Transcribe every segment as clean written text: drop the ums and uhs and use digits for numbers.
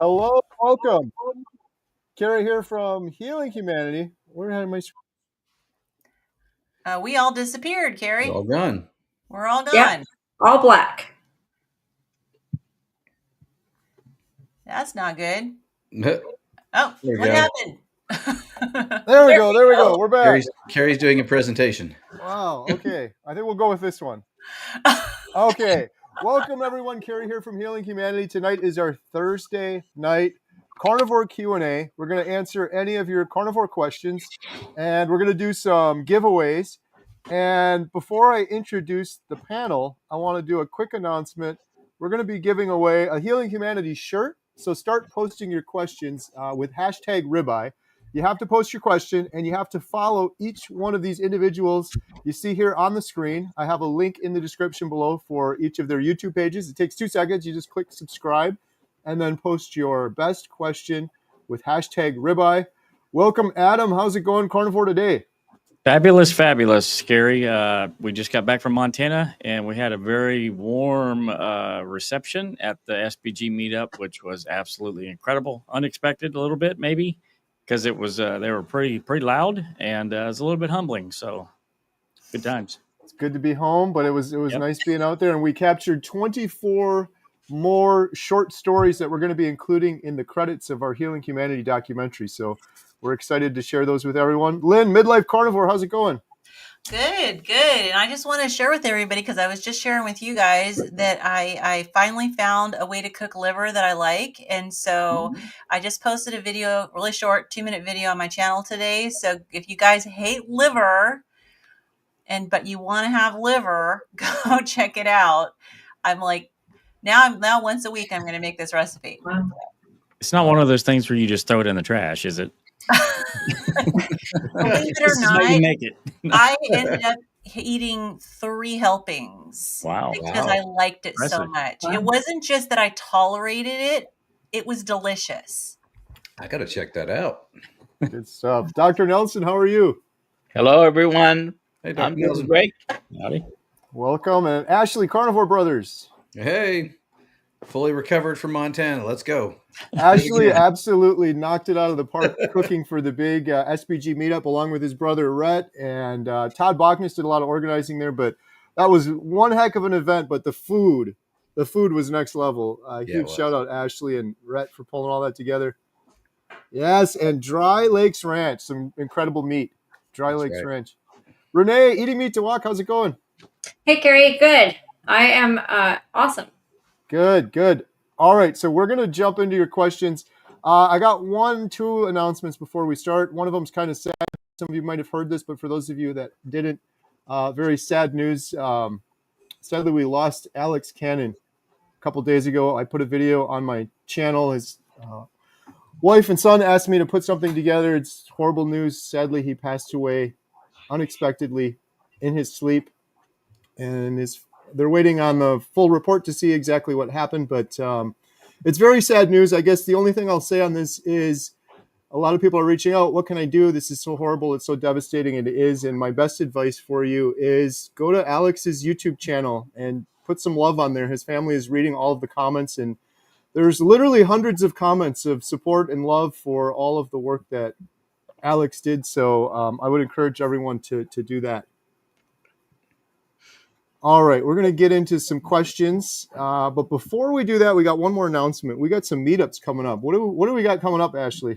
Hello, welcome. Carrie here from Healing Humanity. Where had my We all disappeared, We're all Carrie. gone. We're all Yep, gone. all black. That's not good. There Oh, we what go. happened? There we There go. we There we go. go. We're back. Carrie's doing a presentation. Wow. Okay. I think we'll go with this one. Okay. Welcome everyone. Carrie here from Healing Humanity. Tonight is our Thursday night carnivore Q&A. We're going to answer any of your carnivore questions and we're going to do some giveaways. And before I introduce the panel, I want to do a quick announcement. We're going to be giving away a Healing Humanity shirt. So start posting your questions with hashtag ribeye. You have to post your question and you have to follow each one of these individuals you see here on the screen. I have a link in the description below for each of their YouTube pages. It takes 2 seconds. You just click subscribe and then post your best question with hashtag ribeye. Welcome, Adam. How's it going, Carnivore, today? Fabulous, Scary. We just got back from Montana, and we had a very warm reception at the SPG meetup, which was absolutely incredible. Unexpected, a little bit maybe, because it was they were pretty loud, and it was a little bit humbling. So, good times. It's good to be home, but it was Yep. nice being out there. And we captured 24 more short stories that we're going to be including in the credits of our Healing Humanity documentary. So we're excited to share those with everyone. Lynn, Midlife Carnivore, how's it going? Good. And I just want to share with everybody, because I was just sharing with you guys that I finally found a way to cook liver that I like. And so I just posted a video, really short, 2-minute video on my channel today. So if you guys hate liver, but you want to have liver, go check it out. I'm like, now once a week I'm going to make this recipe. Wow. It's not one of those things where you just throw it in the trash, is it? Believe it or This is how you not, make it. I ended up eating 3 helpings Wow. because Wow. I liked it so Impressive. much. Wow. It wasn't just that I tolerated it, it was delicious. I got to check that out. Good stuff. Dr. Nelson, how are you? Hello, everyone. Hey, I'm Dr. doing Nelson. great. Howdy. Welcome. And Ashley, Carnivore Brothers. Hey, fully recovered from Montana. Let's go. Ashley absolutely knocked it out of the park cooking for the big SPG meetup along with his brother Rhett. And Todd Bachnis did a lot of organizing there, but that was one heck of an event. But the food was next level. Huge shout out Ashley and Rhett for pulling all that together. Yes, and Dry Lakes Ranch, some incredible meat. Dry That's Lakes right. Ranch. Renee, Eating Meat to Walk, how's it going? Hey, Carrie. Good. I am awesome. Good. All right, so we're going to jump into your questions. I got 2 announcements before we start. One of them's kind of sad. Some of you might have heard this, but for those of you that didn't, very sad news. Sadly, we lost Alex Cannon a couple days ago. I put a video on my channel. His wife and son asked me to put something together. It's horrible news. Sadly, he passed away unexpectedly in his sleep, and they're waiting on the full report to see exactly what happened. But it's very sad news. I guess the only thing I'll say on this is a lot of people are reaching out. What can I do? This is so horrible. It's so devastating. And it is. And my best advice for you is go to Alex's YouTube channel and put some love on there. His family is reading all of the comments, and there's literally hundreds of comments of support and love for all of the work that Alex did. So I would encourage everyone to do that. All right, we're going to get into some questions. But before we do that, we got one more announcement. We got some meetups coming up. What do we got coming up, Ashley?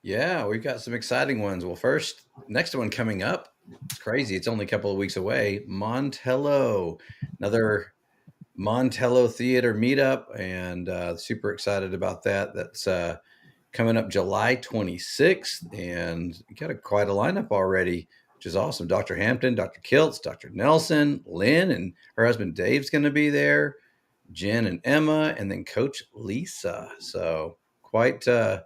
Yeah, we've got some exciting ones. Well, first, next one coming up. It's crazy. It's only a couple of weeks away. Montello, another Montello Theater meetup, and super excited about that. That's coming up July 26th, and we got quite a lineup already, which is awesome. Dr. Hampton, Dr. Kiltz, Dr. Nelson, Lynn, and her husband Dave's going to be there, Jen and Emma, and then Coach Lisa. So quite a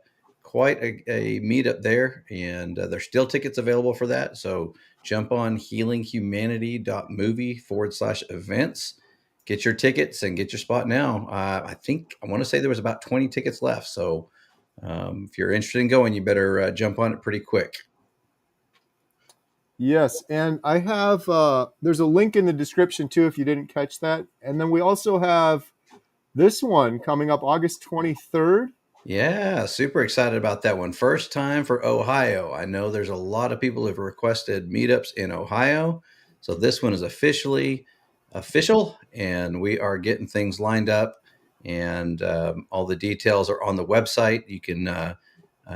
meetup there, and there's still tickets available for that. So jump on healinghumanity.movie/events. Get your tickets and get your spot now. I want to say there was about 20 tickets left. So if you're interested in going, you better jump on it pretty quick. Yes, and I have there's a link in the description too if you didn't catch that. And then we also have this one coming up August 23rd. Yeah, super excited about that one. First time for Ohio. I know there's a lot of people who've requested meetups in Ohio. So this one is officially official, and we are getting things lined up. And all the details are on the website. You can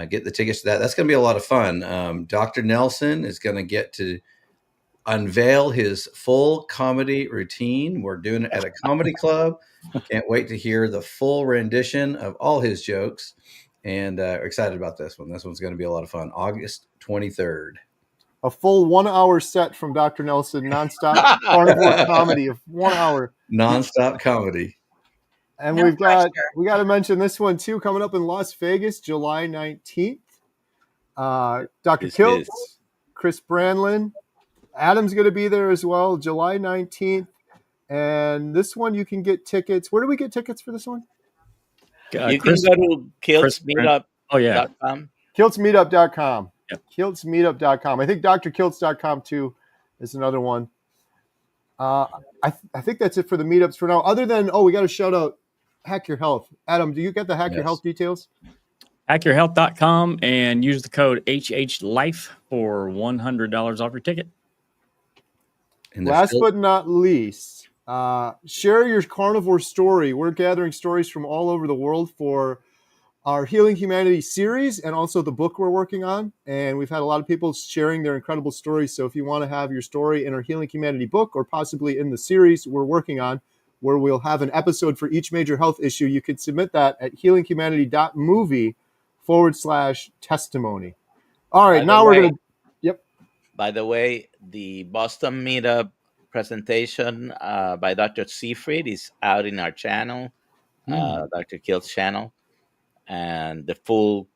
get the tickets to that. That's going to be a lot of fun. Dr. Nelson is going to get to unveil his full comedy routine. We're doing it at a comedy club. Can't wait to hear the full rendition of all his jokes, and excited about this one. This one's going to be a lot of fun. August 23rd. A full 1 hour set from Dr. Nelson, nonstop carnivore comedy of 1 hour. Nonstop comedy. And No we got pressure. to mention this one too, coming up in Las Vegas, July 19th. Dr. This Kilt, is- Chris Brandlin, Adam's going to be there as well, July 19th. And this one you can get tickets. Where do we get tickets for this one? You Chris, can go to Chris Brand- oh yeah, kiltsmeetup.com. Kiltsmeetup.com. Yep. Kiltsmeetup.com. I think drkilts.com too is another one. I think that's it for the meetups for now. Other than, we got to shout out Hack Your Health. Adam, do you get the Hack Your Yes. Health details? hackyourhealth.com and use the code HHLIFE for $100 off your ticket. And they're Last still- but not least, share your carnivore story. We're gathering stories from all over the world for our Healing Humanity series and also the book we're working on. And we've had a lot of people sharing their incredible stories. So if you want to have your story in our Healing Humanity book or possibly in the series we're working on, where we'll have an episode for each major health issue, you can submit that at healinghumanity.movie/testimony. All right, By the now we're way- going to... Yep. By the way, the Boston Meetup presentation by Dr. Seafried is out in our channel, Dr. Kilt's channel, and the full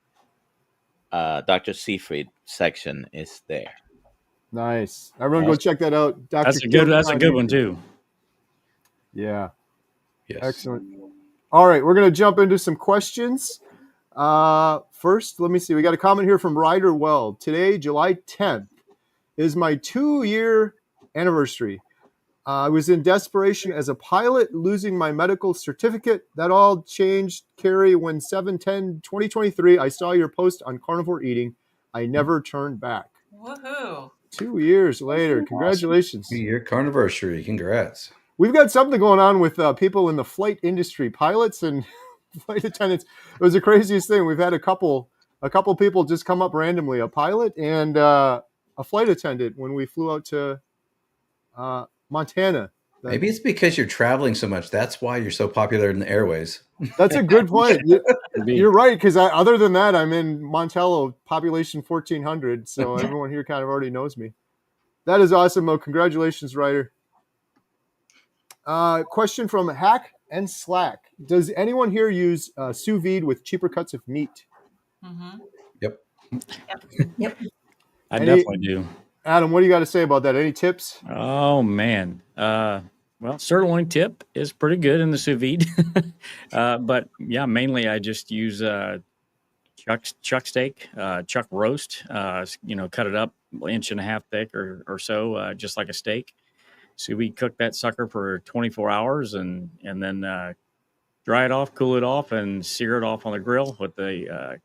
Dr. Seafried section is there. Nice. Everyone go check that out. Dr. That's a Kilt good on one YouTube. too. Yeah. Yes. Excellent. All right, we're going to jump into some questions. First, let me see. We got a comment here from Ryder Weld. Today, July 10th, is my 2-year anniversary. I was in desperation as a pilot, losing my medical certificate. That all changed, Carrie, when 7/10/2023, I saw your post on carnivore eating. I never turned back. Woohoo. 2 years later. Congratulations. Your carniversary. Congrats. We've got something going on with people in the flight industry, pilots and flight attendants. It was the craziest thing. We've had a couple people just come up randomly, a pilot and a flight attendant when we flew out to Montana. Maybe it's because you're traveling so much. That's why you're so popular in the airways. That's a good point. You're right, because other than that, I'm in Montello, population 1,400, so everyone here kind of already knows me. That is awesome, Mo. Congratulations, Ryder. Question from Hack and Slack. Does anyone here use sous vide with cheaper cuts of meat? Mm-hmm. Yep. I definitely do. Adam, what do you got to say about that? Any tips? Oh man. Well, sirloin tip is pretty good in the sous vide. But yeah, mainly I just use chuck steak, chuck roast, cut it up 1.5 inches thick or so, just like a steak. So we cook that sucker for 24 hours and then dry it off, cool it off, and sear it off on the grill with a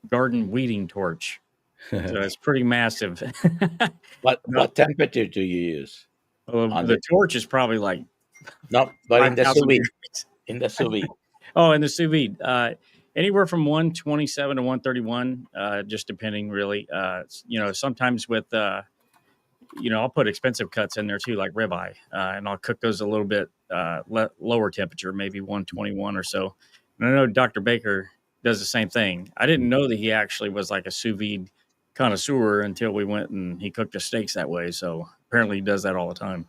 garden weeding torch. So it's pretty massive. What temperature do you use? Well, the torch is probably like No, but in the sous 5,000 vide. degrees. In the sous vide. Oh, in the sous vide, anywhere from 127 to 131, just depending really. Sometimes with, I'll put expensive cuts in there too, like ribeye, and I'll cook those a little bit lower temperature, maybe 121 or so. And I know Dr. Baker does the same thing. I didn't know that he actually was like a sous vide connoisseur until we went and he cooked the steaks that way. So apparently he does that all the time.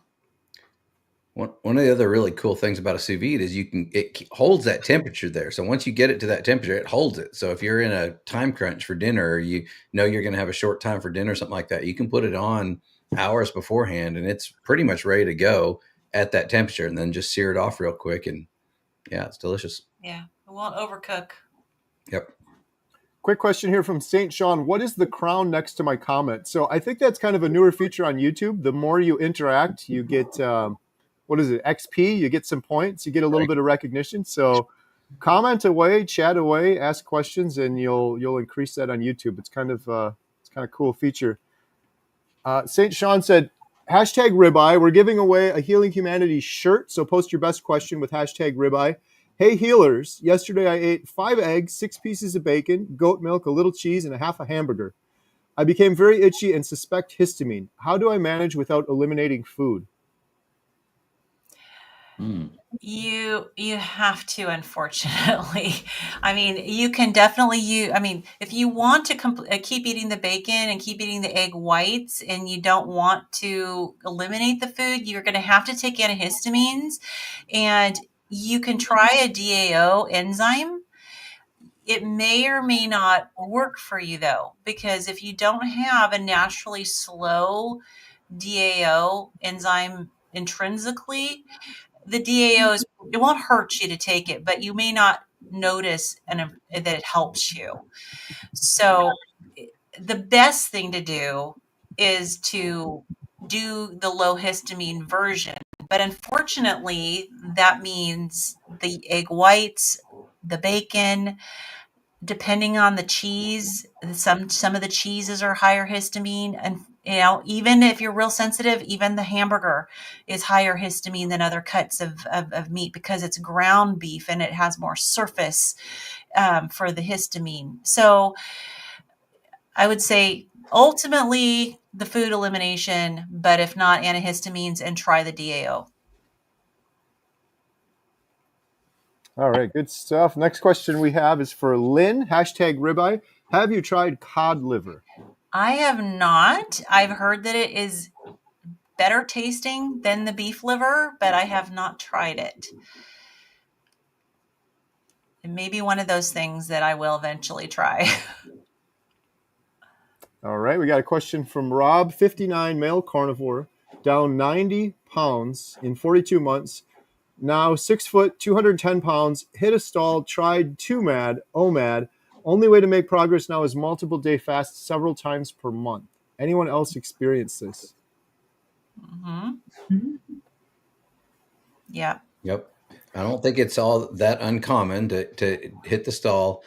One of the other really cool things about a sous vide is it holds that temperature there. So once you get it to that temperature, it holds it. So if you're in a time crunch for dinner, or you know you're going to have a short time for dinner, or something like that, you can put it on hours beforehand, and it's pretty much ready to go at that temperature, and then just sear it off real quick, and yeah, it's delicious. Yeah, it won't overcook. Yep. Quick question here from St. Sean. What is the crown next to my comment? So I think that's kind of a newer feature on YouTube. The more you interact, you get what is it, XP? You get some points, you get a little bit of recognition. So comment away, chat away, ask questions, and you'll increase that on YouTube. It's kind of a cool feature. St. Sean said, hashtag ribeye. We're giving away a Healing Humanity shirt, so post your best question with hashtag ribeye. Hey healers, yesterday I ate 5 eggs, 6 pieces of bacon, goat milk, a little cheese, and a half a hamburger. I became very itchy and suspect histamine. How do I manage without eliminating food? You have to, unfortunately. I mean, you can definitely if you want to keep eating the bacon and keep eating the egg whites and you don't want to eliminate the food, you're going to have to take antihistamines, and you can try a DAO enzyme. It may or may not work for you though, because if you don't have a naturally slow DAO enzyme intrinsically, the DAOs, it won't hurt you to take it, but you may not notice that it helps you. So the best thing to do is to do the low histamine version. But unfortunately, that means the egg whites, the bacon, depending on the cheese, some of the cheeses are higher histamine, and even if you're real sensitive, even the hamburger is higher histamine than other cuts of meat because it's ground beef and it has more surface for the histamine. So I would say ultimately the food elimination, but if not, antihistamines, and try the DAO. All right, good stuff. Next question we have is for Lynn, hashtag ribeye. Have you tried cod liver? I have not. I've heard that it is better tasting than the beef liver, but I have not tried it. It may be one of those things that I will eventually try. All right, we got a question from Rob, 59, male carnivore, down 90 pounds in 42 months. Now 6 foot, 210 pounds, hit a stall, tried 2MAD, OMAD. Only way to make progress now is multiple day fasts several times per month. Anyone else experience this? Mm-hmm. Yeah. Yep. I don't think it's all that uncommon to hit the stall,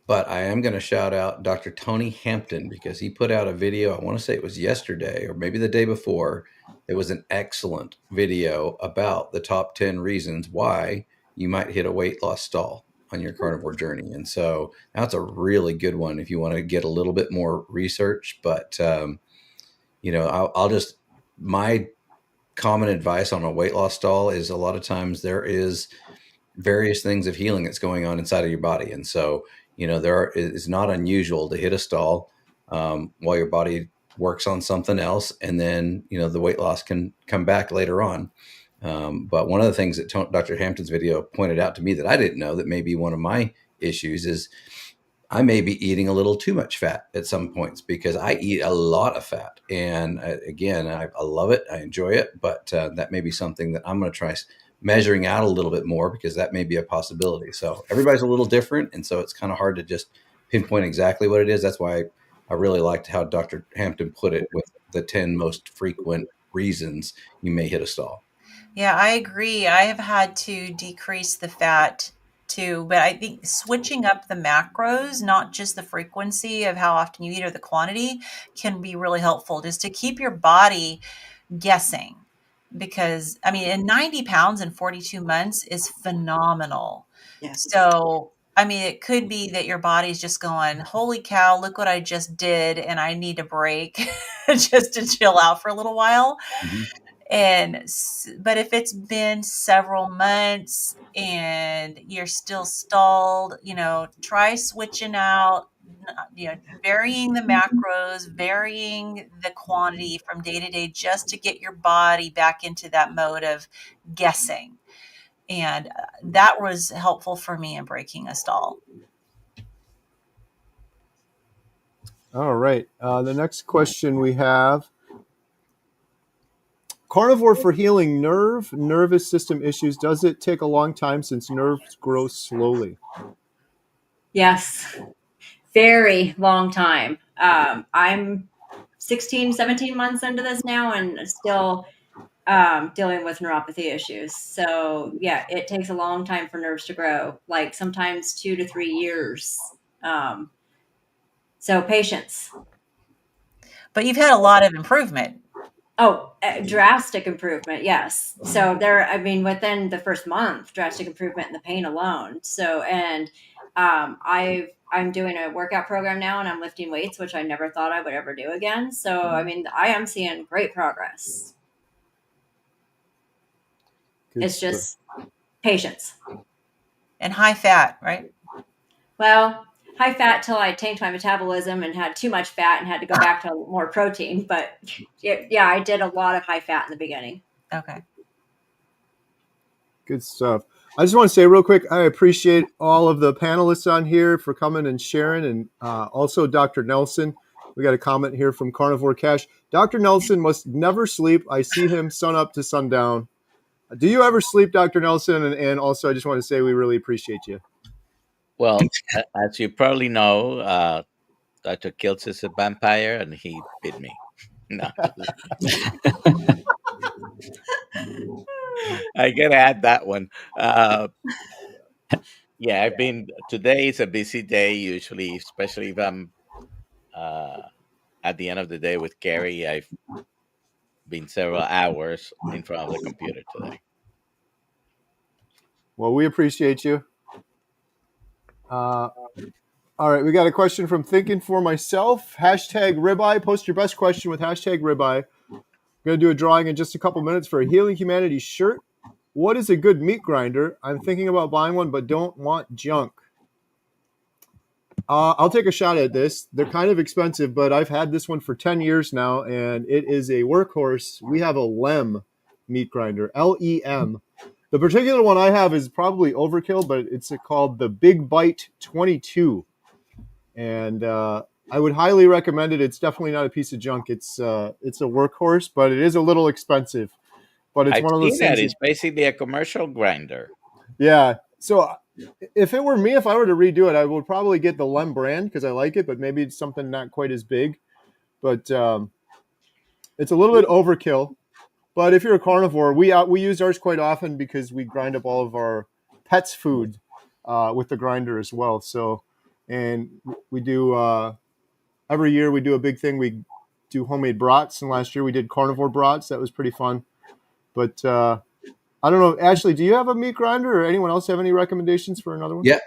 but I am going to shout out Dr. Tony Hampton because he put out a video. I want to say it was yesterday or maybe the day before. It was an excellent video about the top 10 reasons why you might hit a weight loss stall on your carnivore journey. And so that's a really good one if you want to get a little bit more research. But, I'll just, my common advice on a weight loss stall is a lot of times there is various things of healing that's going on inside of your body. And so, it's not unusual to hit a stall while your body works on something else. And then, the weight loss can come back later on. But one of the things that Dr. Hampton's video pointed out to me that I didn't know that may be one of my issues is I may be eating a little too much fat at some points because I eat a lot of fat. And again, I love it. I enjoy it. But that may be something that I'm going to try measuring out a little bit more because that may be a possibility. So everybody's a little different. And so it's kind of hard to just pinpoint exactly what it is. That's why I really liked how Dr. Hampton put it with the 10 most frequent reasons you may hit a stall. Yeah, I agree. I have had to decrease the fat too, but I think switching up the macros, not just the frequency of how often you eat or the quantity, can be really helpful just to keep your body guessing. Because and 90 pounds in 42 months is phenomenal. Yes. So, it could be that your body's just going, holy cow, look what I just did. And I need a break just to chill out for a little while. Mm-hmm. But if it's been several months and you're still stalled, try switching out, varying the macros, varying the quantity from day to day, just to get your body back into that mode of guessing. And that was helpful for me in breaking a stall. All right. The next question we have. Carnivore for healing nervous system issues. Does it take a long time since nerves grow slowly? Yes, very long time. I'm 16, 17 months into this now and still dealing with neuropathy issues. So yeah, it takes a long time for nerves to grow, like sometimes 2 to 3 years. So patience. But you've had a lot of improvement. Oh, drastic improvement. Yes. So within the first month, drastic improvement in the pain alone. So, and I'm doing a workout program now, and I'm lifting weights, which I never thought I would ever do again. So, I am seeing great progress. It's just patience. And high fat, right? Well, high fat till I tanked my metabolism and had too much fat and had to go back to more protein. But yeah, I did a lot of high fat in the beginning. Okay. Good stuff. I just want to say real quick, I appreciate all of the panelists on here for coming and sharing, and also Dr. Nelson. We got a comment here from Carnivore Cash. Dr. Nelson must never sleep. I see him sun up to sundown. Do you ever sleep, Dr. Nelson? And also, I just want to say we really appreciate you. Well, as you probably know, Dr. Kiltz is a vampire, and he bit me. No, I gotta add that one. Yeah, today is a busy day usually, especially if I'm at the end of the day with Gary. I've been several hours in front of the computer today. Well, we appreciate you. All right, we got a question from Thinking for Myself. Hashtag ribeye. Post your best question with hashtag ribeye. I'm going to do a drawing in just a couple minutes for a Healing Humanity shirt. What is a good meat grinder? I'm thinking about buying one, but don't want junk. I'll take a shot at this. They're kind of expensive, but I've had this one for 10 years now, and it is a workhorse. We have a LEM meat grinder, LEM. The particular one I have is probably overkill, but it's called the Big Bite 22. And I would highly recommend it. It's definitely not a piece of junk. It's a workhorse, but it is a little expensive. But it's I've one of those seen that. things. It's basically a commercial grinder. Yeah. So if it were me, if I were to redo it, I would probably get the LEM brand because I like it, but maybe it's something not quite as big. But it's a little bit overkill. But if you're a carnivore, we use ours quite often because we grind up all of our pets' food with the grinder as well. So, and we do every year we do a big thing. We do homemade brats, and last year we did carnivore brats. That was pretty fun. But I don't know, Ashley, do you have a meat grinder, or anyone else have any recommendations for another one? Yeah.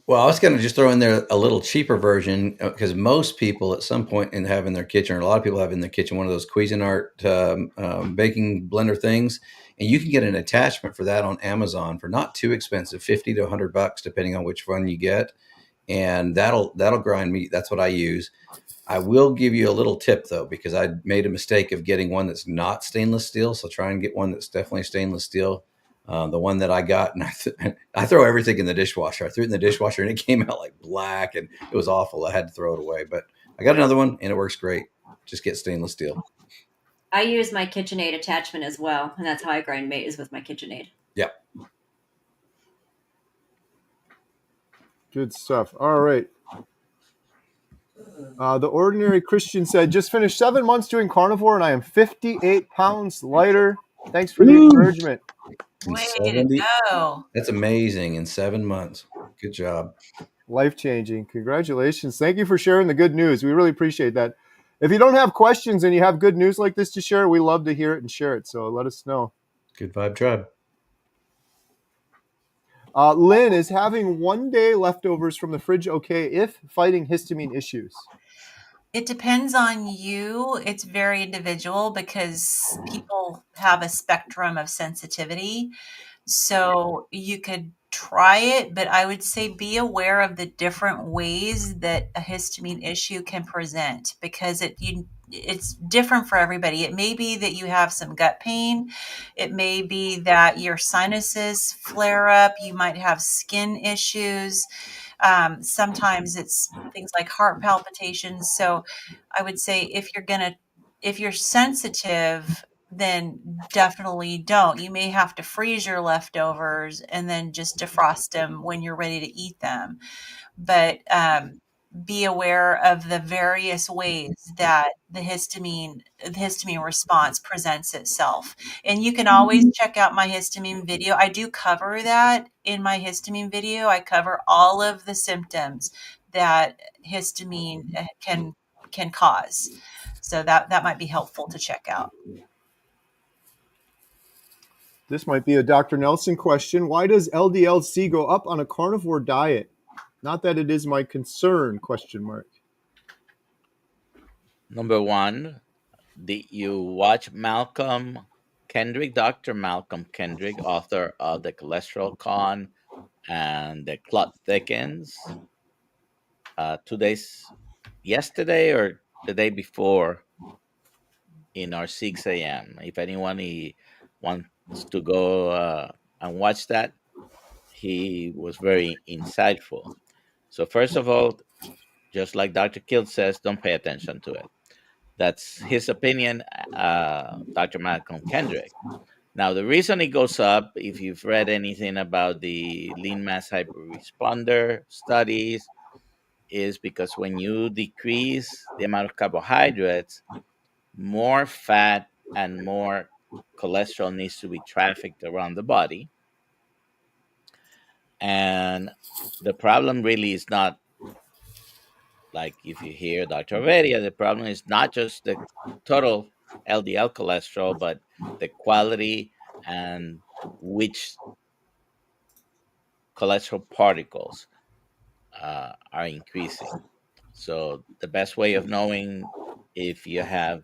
Well, I was going to just throw in there a little cheaper version because most people at some point have in their kitchen, or a lot of people have in their kitchen, one of those Cuisinart baking blender things. And you can get an attachment for that on Amazon for not too expensive, $50 to $100, depending on which one you get. And that'll grind meat. That's what I use. I will give you a little tip though, because I made a mistake of getting one that's not stainless steel. So try and get one that's definitely stainless steel. The one that I got, and I throw everything in the dishwasher. I threw it in the dishwasher and it came out like black, and it was awful. I had to throw it away, but I got another one and it works great. Just get stainless steel. I use my KitchenAid attachment as well, and that's how I grind meat, is with my KitchenAid. Yep. Good stuff. All right. The Ordinary Christian said, just finished 7 months doing carnivore, and I am 58 pounds lighter. Thanks for the encouragement. Way to go. That's amazing. In 7 months. Good job. Life-changing. Congratulations. Thank you for sharing the good news. We really appreciate that. If you don't have questions and you have good news like this to share, we love to hear it and share it. So let us know. Good vibe tribe. Lynn, is having 1 day leftovers from the fridge okay if fighting histamine issues? It depends on you. It's very individual because people have a spectrum of sensitivity. So you could try it, but I would say be aware of the different ways that a histamine issue can present, because it's different for everybody. It may be that you have some gut pain. It may be that your sinuses flare up. You might have skin issues. Sometimes it's things like heart palpitations. So I would say if you're sensitive, then definitely don't. You may have to freeze your leftovers and then just defrost them when you're ready to eat them. But be aware of the various ways that the histamine response presents itself. And you can always check out my histamine video. I do cover that in my histamine video. I cover all of the symptoms that histamine can cause. So that might be helpful to check out. This might be a Dr. Nelson question. Why does LDL-C go up on a carnivore diet? Not that it is my concern, question mark. Number one, did you watch Malcolm Kendrick, Dr. Malcolm Kendrick, author of The Cholesterol Con and The Clot Thickens? 2 days, yesterday or the day before, in our 6 a.m. If anyone wants to go and watch that, he was very insightful. So first of all, just like Dr. Kill says, don't pay attention to it. That's his opinion, Dr. Malcolm Kendrick. Now, the reason it goes up, if you've read anything about the lean mass hyperresponder studies, is because when you decrease the amount of carbohydrates, more fat and more cholesterol needs to be trafficked around the body. And the problem really is not, like if you hear Dr. Veria, the problem is not just the total LDL cholesterol, but the quality and which cholesterol particles are increasing. So the best way of knowing if you have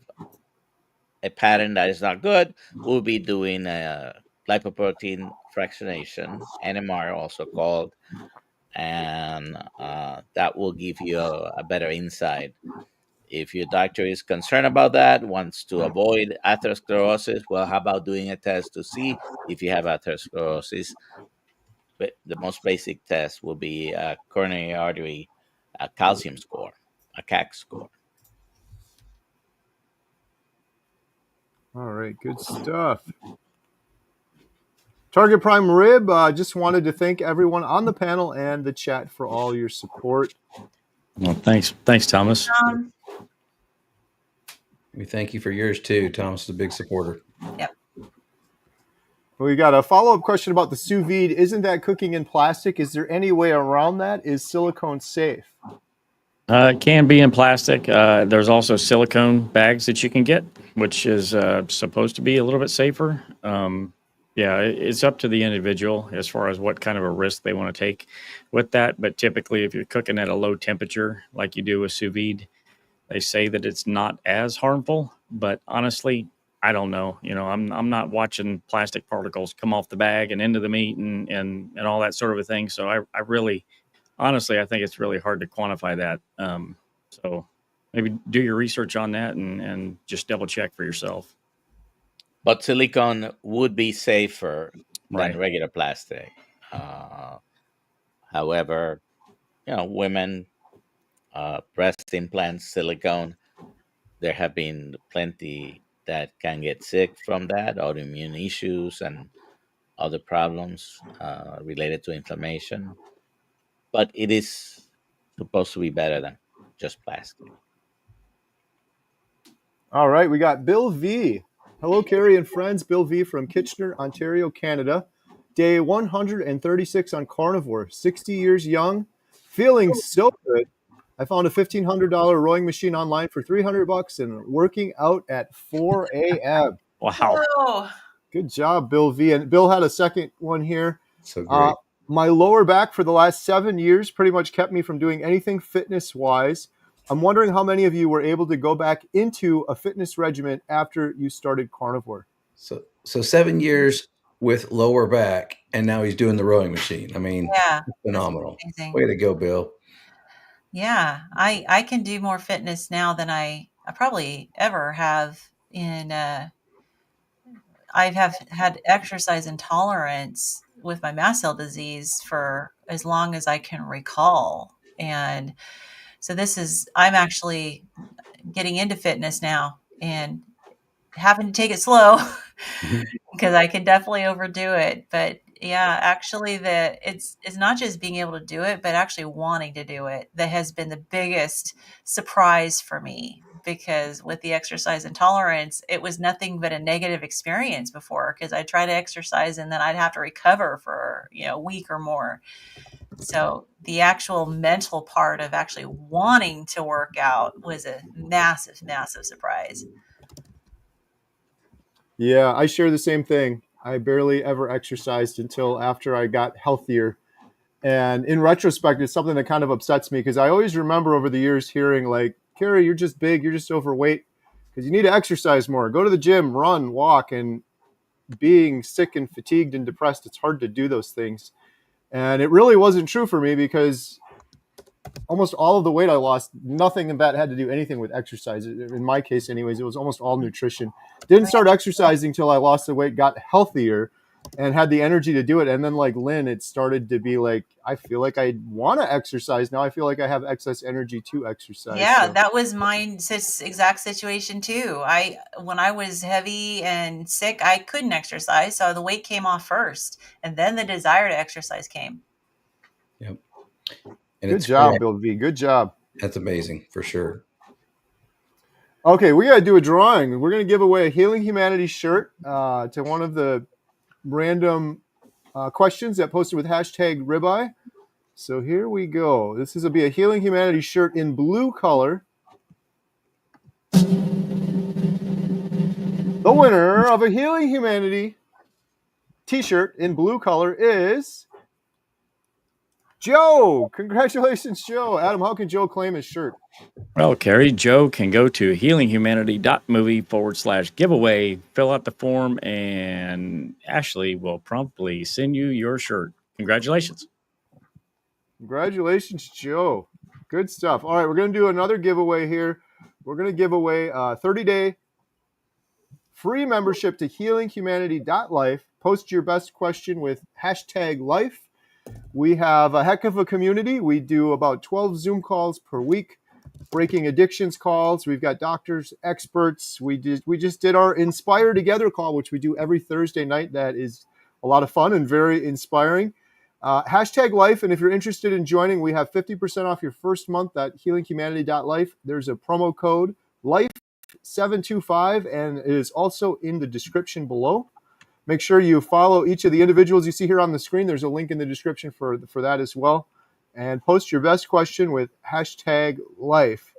a pattern that is not good will be doing a lipoprotein fractionation, NMR also called, and that will give you a better insight. If your doctor is concerned about that, wants to avoid atherosclerosis, well, how about doing a test to see if you have atherosclerosis? But the most basic test will be a coronary artery calcium score, a CAC score. All right, good stuff. Target Prime Rib, just wanted to thank everyone on the panel and the chat for all your support. Well, thanks, Thomas. We thank you for yours too. Thomas is a big supporter. Yep. We got a follow-up question about the sous vide. Isn't that cooking in plastic? Is there any way around that? Is silicone safe? It can be in plastic. There's also silicone bags that you can get, which is supposed to be a little bit safer. Yeah, it's up to the individual as far as what kind of a risk they want to take with that. But typically, if you're cooking at a low temperature, like you do with sous vide, they say that it's not as harmful. But honestly, I don't know. You know, I'm not watching plastic particles come off the bag and into the meat and all that sort of a thing. So I really, honestly, I think it's really hard to quantify that. So maybe do your research on that and just double check for yourself. But silicone would be safer Right. than regular plastic. However, you know, women, breast implants, silicone, there have been plenty that can get sick from that, autoimmune issues and other problems related to inflammation. But it is supposed to be better than just plastic. All right, we got Bill V. Hello, Carrie and friends. Bill V from Kitchener, Ontario, Canada. Day 136 on carnivore. 60 years young. Feeling so good. I found a $1,500 rowing machine online for $300 and working out at 4 a.m. Wow. Whoa. Good job, Bill V. And Bill had a second one here. So great. My lower back for the last 7 years pretty much kept me from doing anything fitness-wise. I'm wondering how many of you were able to go back into a fitness regimen after you started carnivore. So 7 years with lower back, and now he's doing the rowing machine. I mean, Yeah. phenomenal. That's amazing. Way to go, Bill. Yeah, I can do more fitness now than I probably ever have in I have had exercise intolerance with my mast cell disease for as long as I can recall. And so I'm actually getting into fitness now and having to take it slow because I can definitely overdo it. But Yeah, actually, it's not just being able to do it, but actually wanting to do it that has been the biggest surprise for me. Because with the exercise intolerance, it was nothing but a negative experience before. Because I try to exercise and then I'd have to recover for a week or more. So the actual mental part of actually wanting to work out was a massive, massive surprise. Yeah, I share the same thing. I barely ever exercised until after I got healthier. And in retrospect, it's something that kind of upsets me because I always remember over the years hearing, like, Carrie, you're just big, you're just overweight because you need to exercise more. Go to the gym, run, walk. And being sick and fatigued and depressed, it's hard to do those things. And it really wasn't true for me because almost all of the weight I lost, nothing of that had to do anything with exercise. In my case, anyways, it was almost all nutrition. Didn't start exercising till I lost the weight, got healthier, and had the energy to do it. And then, like Lynn, it started to be like, I feel like I want to exercise now. I feel like I have excess energy to exercise. Yeah, So, that was my exact situation too. When I was heavy and sick, I couldn't exercise, so the weight came off first, and then the desire to exercise came. Yep. And good it's job, correct. Bill V. Good job. That's amazing for sure. Okay, we got to do a drawing. We're going to give away a Healing Humanity shirt to one of the random questions that posted with hashtag ribeye. So here we go. This is be a Healing Humanity shirt in blue color. The winner of a Healing Humanity t-shirt in blue color is Joe. Congratulations, Joe. Adam, how can Joe claim his shirt? Well, Carrie, Joe can go to healinghumanity.movie/giveaway, fill out the form, and Ashley will promptly send you your shirt. Congratulations. Congratulations, Joe. Good stuff. All right, we're going to do another giveaway here. We're going to give away a 30-day free membership to healinghumanity.life. Post your best question with hashtag life. We have a heck of a community. We do about 12 Zoom calls per week, breaking addictions calls. We've got doctors, experts. We just did our Inspire Together call, which we do every Thursday night. That is a lot of fun and very inspiring. Hashtag life. And if you're interested in joining, we have 50% off your first month at healinghumanity.life. There's a promo code LIFE725, and it is also in the description below. Make sure you follow each of the individuals you see here on the screen. There's a link in the description for that as well. And post your best question with hashtag life.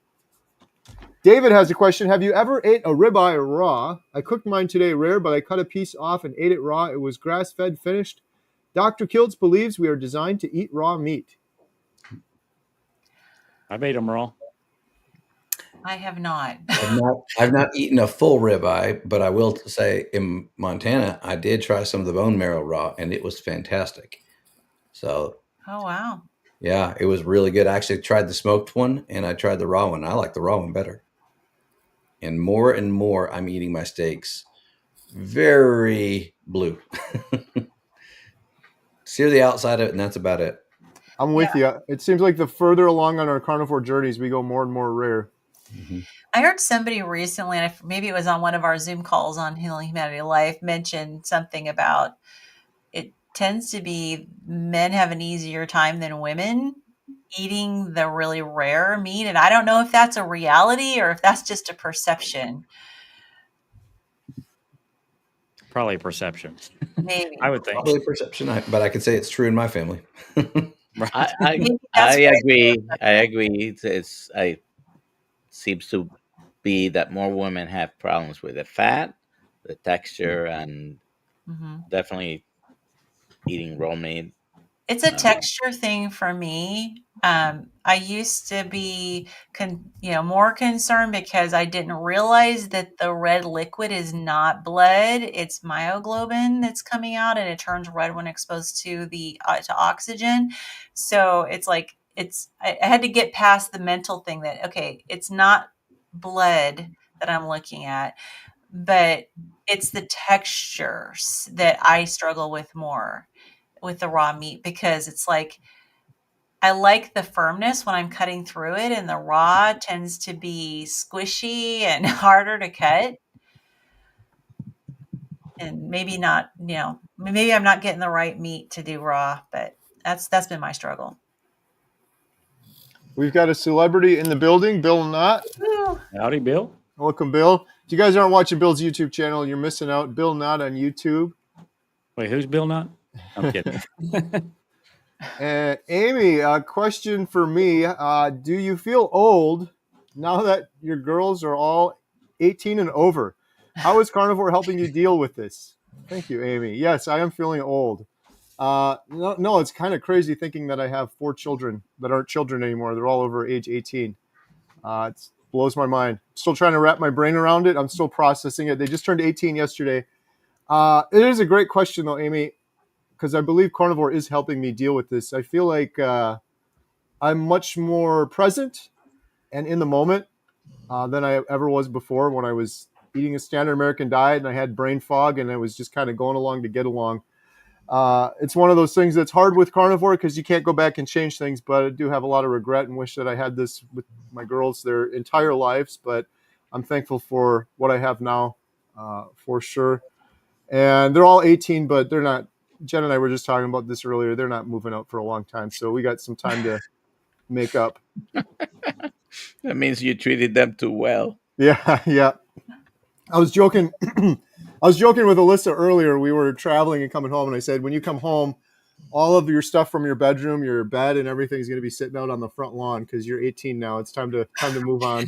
David has a question. Have you ever ate a ribeye raw? I cooked mine today rare, but I cut a piece off and ate it raw. It was grass-fed, finished. Dr. Kiltz believes we are designed to eat raw meat. I've ate them raw. I have not. I've not eaten a full ribeye, but I will say in Montana, I did try some of the bone marrow raw, and it was fantastic. So, Oh, wow. yeah, it was really good. I actually tried the smoked one, and I tried the raw one. I like the raw one better. And more, I'm eating my steaks very blue. Sear the outside of it, and that's about it. I'm with you. It seems like the further along on our carnivore journeys, we go more and more rare. Mm-hmm. I heard somebody recently, and maybe it was on one of our Zoom calls on Healing Humanity Life, mention something about it tends to be men have an easier time than women eating the really rare meat. And I don't know if that's a reality or if that's just a perception. Probably perception. Maybe. I would think. Probably perception, but I could say it's true in my family. I agree. I agree. It seems to be that more women have problems with the fat, the texture, and definitely eating raw meat. It's a texture thing for me. I used to be, more concerned because I didn't realize that the red liquid is not blood; it's myoglobin that's coming out, and it turns red when exposed to to oxygen. So it's like I had to get past the mental thing that okay, it's not blood that I'm looking at, but it's the textures that I struggle with more with the raw meat because it's like I like the firmness when I'm cutting through it, and the raw tends to be squishy and harder to cut. and maybe not, maybe I'm not getting the right meat to do raw, but that's been my struggle. We've got a celebrity in the building, Bill Knott. Woo. Howdy, Bill. Welcome, Bill. If you guys aren't watching Bill's YouTube channel, you're missing out. Bill Knott on YouTube. Wait, who's Bill Knott? I'm kidding. And Amy, a question for me. Do you feel old now that your girls are all 18 and over? How is carnivore helping you deal with this? Thank you, Amy. Yes, I am feeling old. No, it's kind of crazy thinking that I have 4 children that aren't children anymore. They're all over age 18. It blows my mind. Still trying to wrap my brain around it. I'm still processing it. They just turned 18 yesterday. It is a great question, though, Amy, because I believe carnivore is helping me deal with this. I feel like I'm much more present and in the moment than I ever was before when I was eating a standard American diet and I had brain fog and I was just kind of going along to get along. It's one of those things that's hard with carnivore because you can't go back and change things, but I do have a lot of regret and wish that I had this with my girls their entire lives, but I'm thankful for what I have now, for sure. And they're all 18, but they're not. Jen and I were just talking about this earlier. They're not moving out for a long time, so we got some time to make up. That means you treated them too well. Yeah. I was joking. I was joking with Alyssa earlier. We were traveling and coming home, and I said, when you come home, all of your stuff from your bedroom, your bed, and everything is going to be sitting out on the front lawn because you're 18 now. It's time to move on.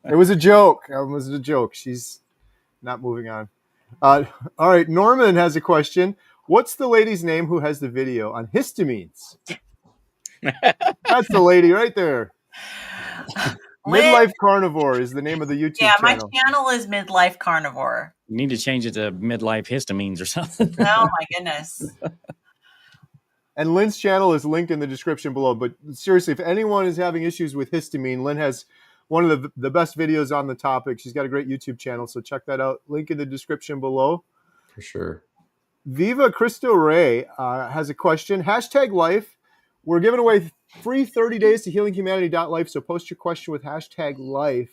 It was a joke. It was a joke. She's not moving on. All right. Norman has a question. What's the lady's name who has the video on histamines? That's the lady right there. Midlife Carnivore is the name of the YouTube channel. My channel is Midlife Carnivore. You need to change it to midlife histamines or something. Oh my goodness. And Lynn's channel is linked in the description below. But seriously, if anyone is having issues with histamine, Lynn has one of the best videos on the topic. She's got a great YouTube channel, so check that out. Link in the description below. For sure. Viva Cristo Ray has a question. #life. We're giving away free 30 days to healinghumanity.life, so post your question with #life.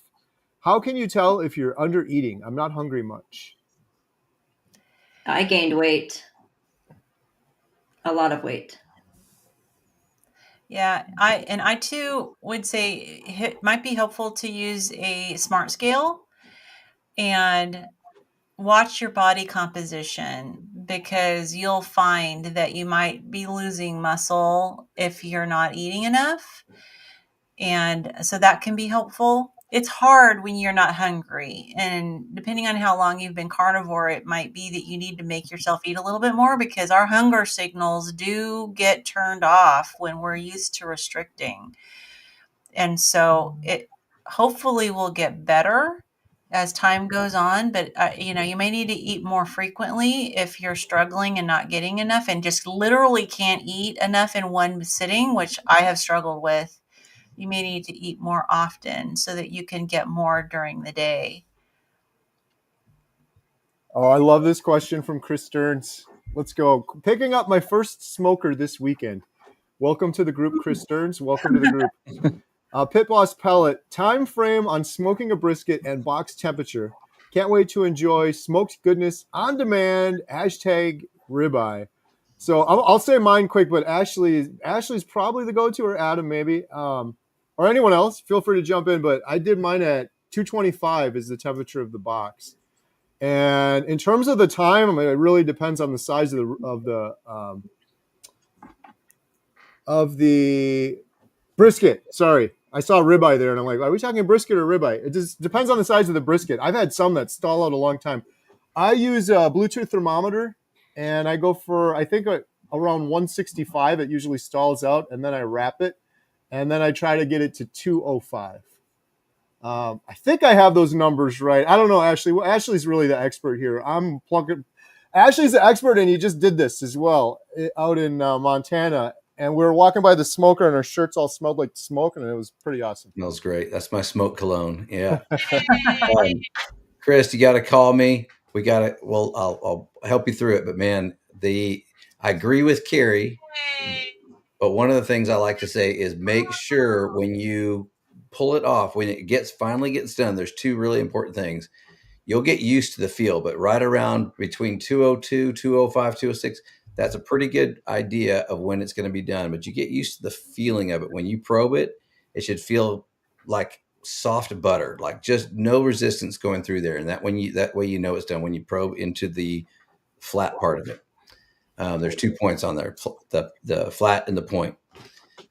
How can you tell if you're under eating? I'm not hungry much. I gained weight. A lot of weight. Yeah, I too would say it might be helpful to use a smart scale and watch your body composition, because you'll find that you might be losing muscle if you're not eating enough. And so that can be helpful. It's hard when you're not hungry. And depending on how long you've been carnivore, it might be that you need to make yourself eat a little bit more, because our hunger signals do get turned off when we're used to restricting. And so it hopefully will get better as time goes on, but you may need to eat more frequently if you're struggling and not getting enough and just literally can't eat enough in one sitting, which I have struggled with. You may need to eat more often so that you can get more during the day. Oh, I love this question from Chris Stearns. Let's go. Picking up my first smoker this weekend. Welcome to the group, Chris Stearns. Welcome to the group. Pit Boss Pellet. Time frame on smoking a brisket and box temperature. Can't wait to enjoy smoked goodness on demand. #ribeye. So I'll say mine quick, but Ashley's probably the go-to, or Adam maybe. Or anyone else, feel free to jump in. But I did mine at 225 is the temperature of the box. And in terms of the time, it really depends on the size of the brisket. Sorry, I saw ribeye there, and I'm like, are we talking brisket or ribeye? It just depends on the size of the brisket. I've had some that stall out a long time. I use a Bluetooth thermometer, and I go for, I think, around 165. It usually stalls out, and then I wrap it. And then I try to get it to 205. I think I have those numbers right. I don't know, Ashley. Well, Ashley's really the expert here. I'm plugging. Ashley's the expert, and he just did this as well out in Montana. And we were walking by the smoker, and our shirts all smelled like smoke, and it was pretty awesome. Smells great. That's my smoke cologne. Yeah. Chris, you got to call me. We got to. Well, I'll help you through it. But man, I agree with Carrie. But one of the things I like to say is make sure when you pull it off, when it finally gets done, there's 2 really important things. you'll get used to the feel, but right around between 202, 205, 206, that's a pretty good idea of when it's going to be done. But you get used to the feeling of it. When you probe it, it should feel like soft butter, like just no resistance going through there. And that way you know it's done when you probe into the flat part of it. There's 2 points on there, the flat and the point.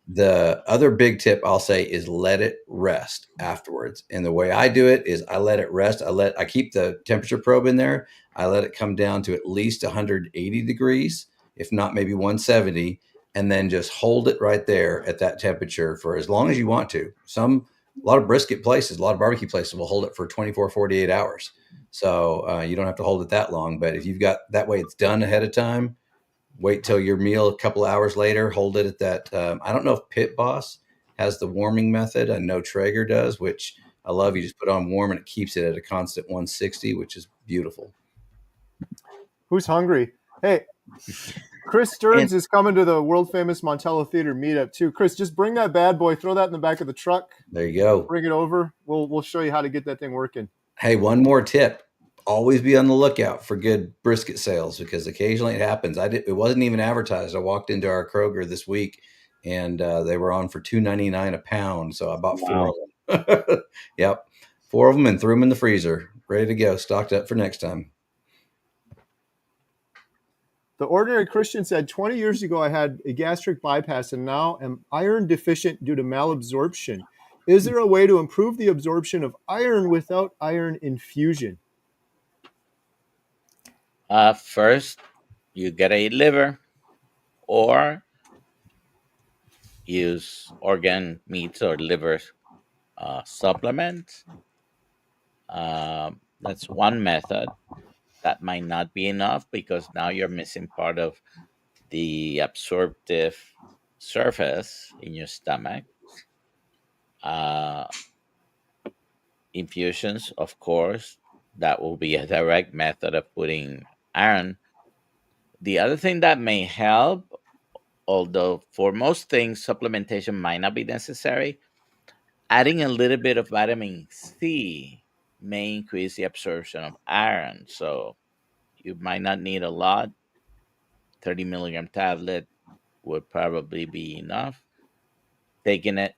The other big tip I'll say is let it rest afterwards. And the way I do it is I let it rest. I keep the temperature probe in there. I let it come down to at least 180 degrees, if not maybe 170, and then just hold it right there at that temperature for as long as you want to. A lot of brisket places, a lot of barbecue places will hold it for 24, 48 hours. So you don't have to hold it that long. But if you've got that way, it's done ahead of time. Wait till your meal a couple of hours later. Hold it at that. I don't know if Pit Boss has the warming method. I know Traeger does, which I love. You just put on warm and it keeps it at a constant 160, which is beautiful. Who's hungry? Hey, Chris Stearns is coming to the world famous Montello Theater meetup too. Chris, just bring that bad boy. Throw that in the back of the truck. There you go. Bring it over. We'll show you how to get that thing working. Hey, one more tip. Always be on the lookout for good brisket sales because occasionally it happens. It wasn't even advertised. I walked into our Kroger this week and they were on for $2.99 a pound. So I bought 4 of them. Yep. 4 of them and threw them in the freezer, ready to go, stocked up for next time. The Ordinary Christian said, 20 years ago, I had a gastric bypass and now am iron deficient due to malabsorption. Is there a way to improve the absorption of iron without iron infusion? First, you get a liver or use organ meats or liver supplements. That's one method. That might not be enough because now you're missing part of the absorptive surface in your stomach. Infusions, of course, that will be a direct method of putting iron. The other thing that may help, although for most things supplementation might not be necessary, adding a little bit of vitamin C may increase the absorption of iron. So you might not need a lot. 30 milligram tablet would probably be enough. Taking it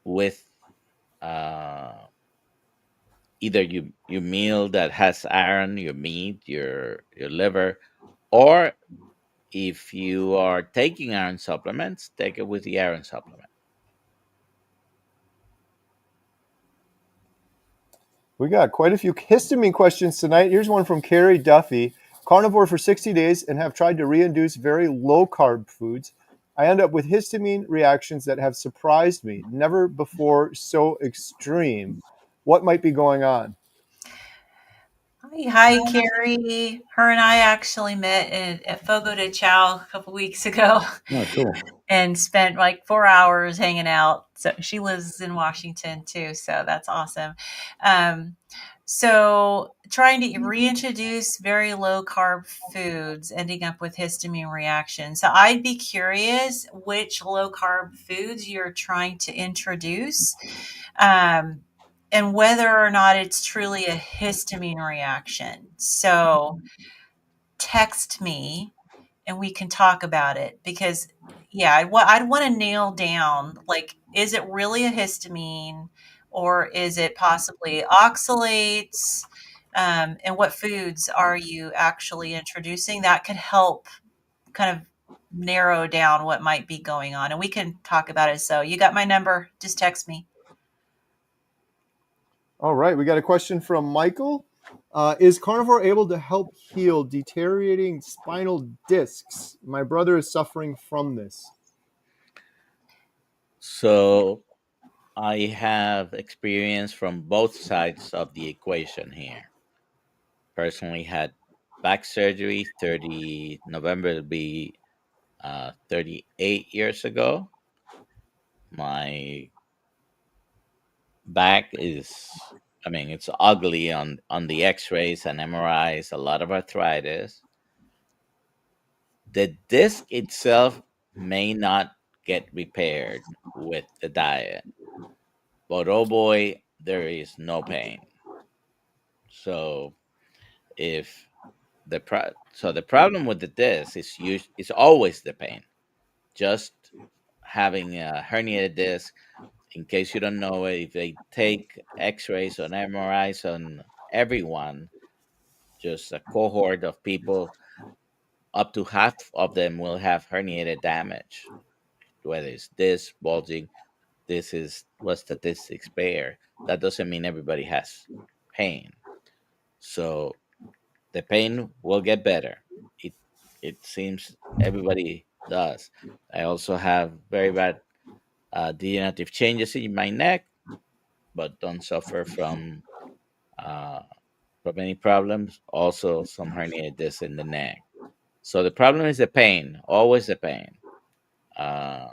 with either your meal that has iron, your meat, your liver, or if you are taking iron supplements, take it with the iron supplement. We got quite a few histamine questions tonight. Here's one from Carrie Duffy. Carnivore for 60 days and have tried to reintroduce very low-carb foods. I end up with histamine reactions that have surprised me. Never before so extreme. What might be going on? Hi, Carrie. Her and I actually met at Fogo de Chao a couple weeks ago. Oh, cool. And spent like 4 hours hanging out. So she lives in Washington too. So that's awesome. So trying to reintroduce very low carb foods, ending up with histamine reaction. So I'd be curious which low carb foods you're trying to introduce. And whether or not it's truly a histamine reaction. So text me and we can talk about it because, yeah, I'd want to nail down, like, is it really a histamine or is it possibly oxalates? And what foods are you actually introducing that could help kind of narrow down what might be going on? And we can talk about it. So you got my number. Just text me. All right, we got a question from Michael. Is carnivore able to help heal deteriorating spinal discs? My brother is suffering from this. So I have experience from both sides of the equation here. Personally had back surgery. November will be 38 years ago. My back is, it's ugly on the x-rays and MRIs, a lot of arthritis. The disc itself may not get repaired with the diet, but oh boy, there is no pain. So if so the problem with the disc is always the pain. Just having a herniated disc, in case you don't know it, if they take X-rays on MRIs on everyone, just a cohort of people, up to half of them will have herniated damage, whether it's disc bulging. This is what statistics bear. That doesn't mean everybody has pain. So the pain will get better. It it seems everybody does. I also have very bad degenerative changes in my neck, but don't suffer uh, from any problems. Also, some herniated disc in the neck. So the problem is the pain, always the pain, uh,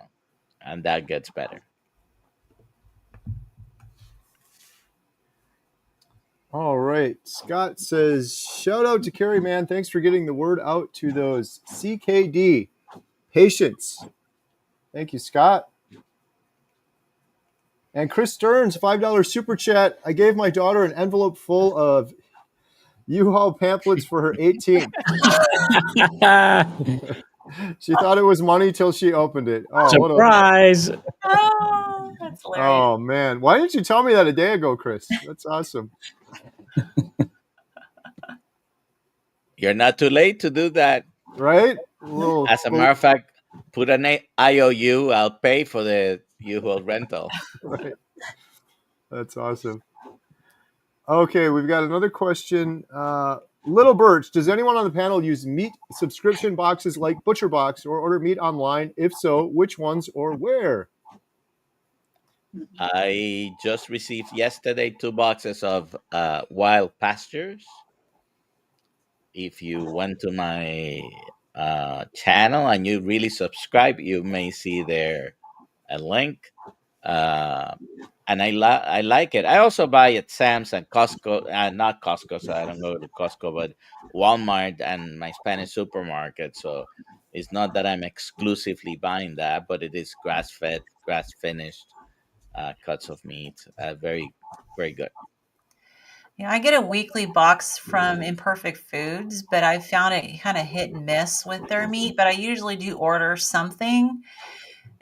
and that gets better. All right. Scott says, shout out to Carrie, man. Thanks for getting the word out to those CKD patients. Thank you, Scott. And Chris Stearns, $5 super chat. I gave my daughter an envelope full of U-Haul pamphlets for her 18th. She thought it was money till she opened it. Oh, Surprise! Oh, that's hilarious. Oh, man. Why didn't you tell me that a day ago, Chris? That's awesome. You're not too late to do that. Right? As a matter of fact, put an IOU. I'll pay for the U-Haul rental. Right. That's awesome. Okay, we've got another question. Little Birch, does anyone on the panel use meat subscription boxes like ButcherBox or order meat online? If so, which ones or where? I just received yesterday 2 boxes of Wild Pastures. If you went to my channel and you really subscribe, you may see there a link. And I like it. I also buy at Sam's and Costco, not Costco, so I don't go to Costco, but Walmart and my Spanish supermarket. So it's not that I'm exclusively buying that, but it is grass-fed, grass-finished cuts of meat. Very, very good. Yeah, I get a weekly box from Imperfect Foods, but I found it kind of hit and miss with their meat. But I usually do order something,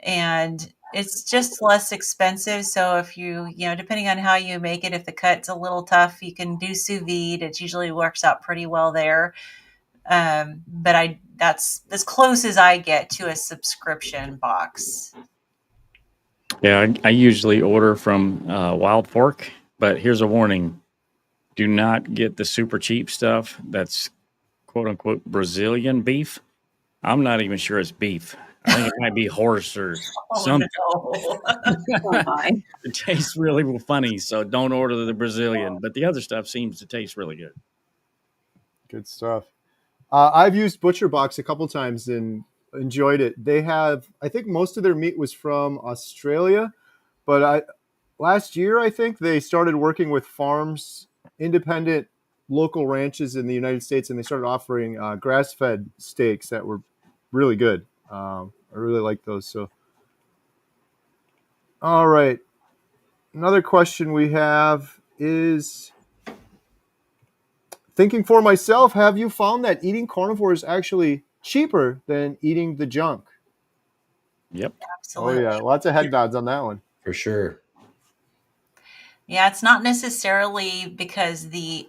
and it's just less expensive. So if depending on how you make it, if the cut's a little tough, you can do sous vide. It usually works out pretty well there. But that's as close as I get to a subscription box. Yeah, I usually order from Wild Fork, but here's a warning. Do not get the super cheap stuff that's quote unquote Brazilian beef. I'm not even sure it's beef. I think it might be horse or something. No. Oh my. It tastes really funny, so don't order the Brazilian. But the other stuff seems to taste really good. Good stuff. I've used ButcherBox a couple times and enjoyed it. They have, I think most of their meat was from Australia, but last year, I think they started working with farms, independent local ranches in the United States, and they started offering grass-fed steaks that were really good. I really like those. So, all right. Another question we have is, thinking for myself, have you found that eating carnivore is actually cheaper than eating the junk? Yep. Absolutely. Oh, yeah. Lots of head nods on that one. For sure. Yeah, it's not necessarily because the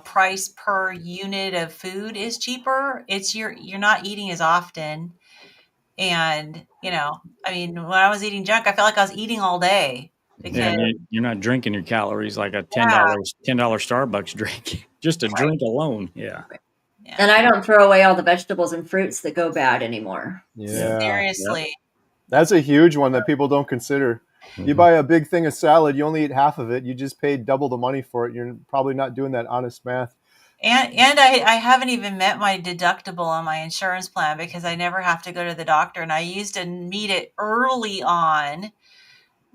price per unit of food is cheaper. It's you're not eating as often. And, I mean, when I was eating junk, I felt like I was eating all day because Yeah, you're not drinking your calories like a $10 Starbucks drink. Just a drink alone. Yeah. And I don't throw away all the vegetables and fruits that go bad anymore. Yeah. seriously. That's a huge one that people don't consider. You buy a big thing of salad, you only eat half of it. You just paid double the money for it. You're probably not doing that honest math. And I haven't even met my deductible on my insurance plan because I never have to go to the doctor. And I used to meet it early on.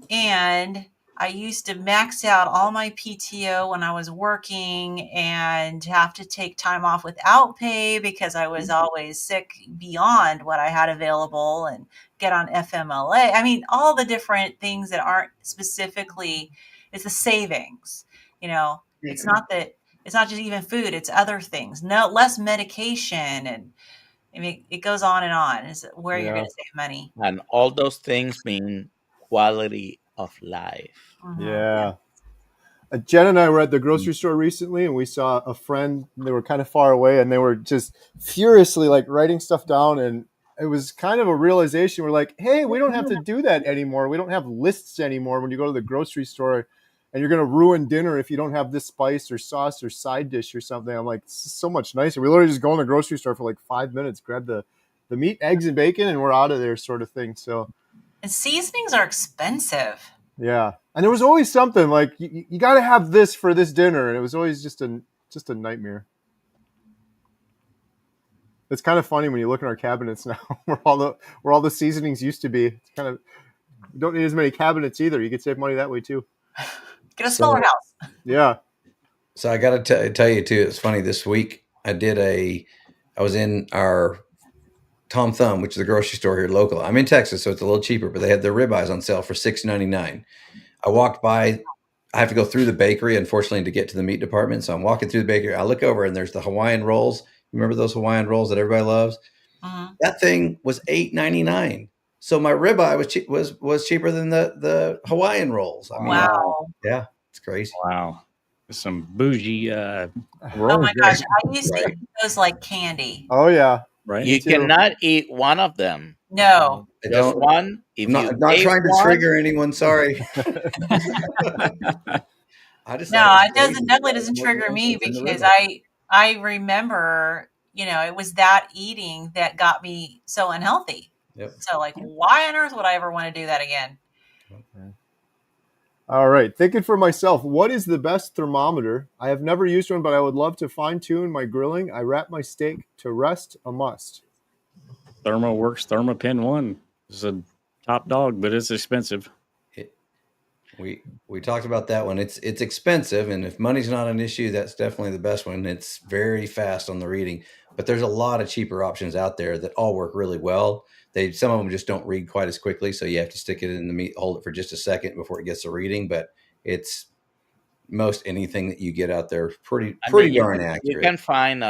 And I used to max out all my PTO when I was working and have to take time off without pay because I was always sick beyond what I had available and get on FMLA. I mean, all the different things that aren't specifically, it's the savings. It's not that it's not just even food, it's other things. No, less medication, and I mean, it goes on and on. Is where you're going Yeah. to save money. And all those things mean quality of life. Mhm. Yeah. Jen and I were at the grocery store recently, and we saw a friend. They were kind of far away, and they were just furiously like writing stuff down. And it was kind of a realization. We're like, hey, we don't have to do that anymore. We don't have lists anymore when you go to the grocery store, and you're going to ruin dinner if you don't have this spice or sauce or side dish or something. I'm like, this is so much nicer. We literally just go in the grocery store for like 5 minutes, grab the meat, eggs, and bacon, and we're out of there, sort of thing. So. And seasonings are expensive. Yeah, and there was always something like you got to have this for this dinner, and it was always just a nightmare. It's kind of funny when you look in our cabinets now, where all the seasonings used to be. It's kind of, you don't need as many cabinets either. You could save money that way too. Get a smaller house. Yeah. So I got to tell you too. It's funny. This week I was in our Tom Thumb, which is a grocery store here local. I'm in Texas, so it's a little cheaper, but they had their ribeyes on sale for $6.99. I walked by. I have to go through the bakery, unfortunately, to get to the meat department. So I'm walking through the bakery. I look over, and there's the Hawaiian rolls. Remember those Hawaiian rolls that everybody loves? Mhm. That thing was $8.99. So my ribeye was cheaper than the Hawaiian rolls. I mean, Wow. yeah, it's crazy. Wow. Some bougie Oh rolls my there, gosh. I used to eat those like candy. Oh yeah. right? You too. cannot eat one of them. No. I Just don't. one. If I'm you not ate trying to one, trigger anyone. Sorry. I just No, thought it doesn't definitely doesn't trigger me because I remember, it was that eating that got me so unhealthy. Yep. So like, why on earth would I ever want to do that again? All right. Thinking for myself, what is the best thermometer? I have never used one, but I would love to fine tune my grilling. I wrap my steak to rest, a must. ThermoWorks ThermoPen 1 is a top dog, but it's expensive. We talked about that one. It's expensive, and if money's not an issue, that's definitely the best one. It's very fast on the reading, but there's a lot of cheaper options out there that all work really well. Some of them just don't read quite as quickly, so you have to stick it in the meat, hold it for just a second before it gets to reading. But it's most anything that you get out there pretty darn accurate. You can find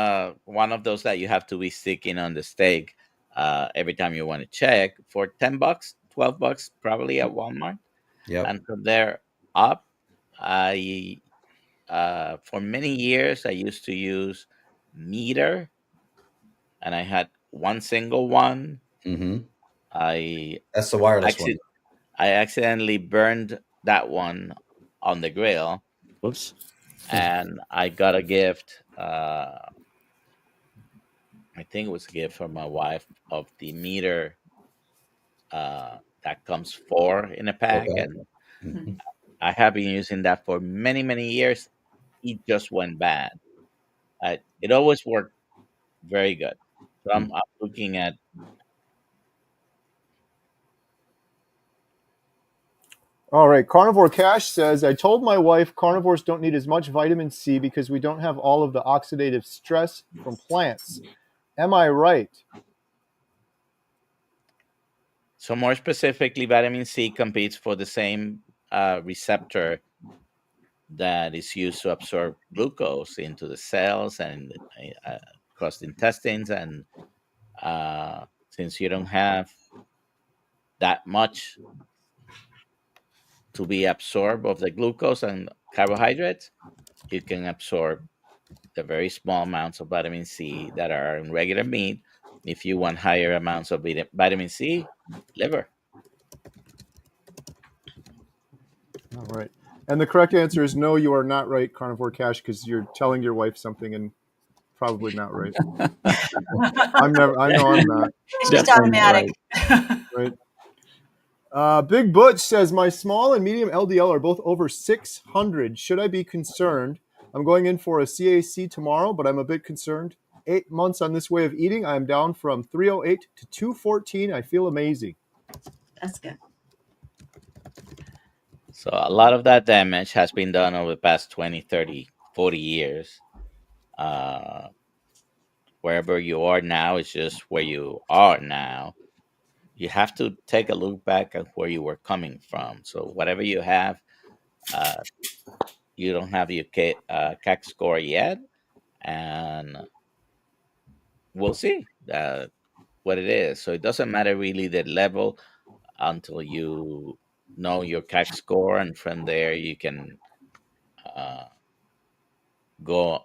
one of those that you have to be sticking on the steak every time you want to check for $10, $12, probably at Walmart. Yep. And from there up, I for many years I used to use Meter, and I had one single one. Mm-hmm. That's the wireless one. I accidentally burned that one on the grill. Whoops. And I got a gift. I think it was a gift from my wife of the Meter that comes 4 in a pack, Okay. and Mm-hmm. I have been using that for many, many years. It just went bad. It always worked very good. So I'm looking at. All right. Carnivore Cash says, I told my wife carnivores don't need as much vitamin C because we don't have all of the oxidative stress from plants. Am I right? So more specifically, vitamin C competes for the same receptor that is used to absorb glucose into the cells and across the intestines. And since you don't have that much to be absorbed of the glucose and carbohydrates, you can absorb the very small amounts of vitamin C that are in regular meat. If you want higher amounts of vitamin C, liver. All right. And the correct answer is no, you are not right, Carnivore Cash, because you're telling your wife something and probably not right. I know I'm not. It's just automatic. Right. Big Butch says, my small and medium LDL are both over 600. Should I be concerned? I'm going in for a CAC tomorrow, but I'm a bit concerned. 8 months on this way of eating. I am down from 308 to 214. I feel amazing. That's good. So a lot of that damage has been done over the past 20, 30, 40 years. Wherever you are now is just where you are now. You have to take a look back at where you were coming from. So whatever you have, you don't have your CAC score yet, and we'll see what it is. So it doesn't matter really the level until you know your CAC score, and from there you can uh, go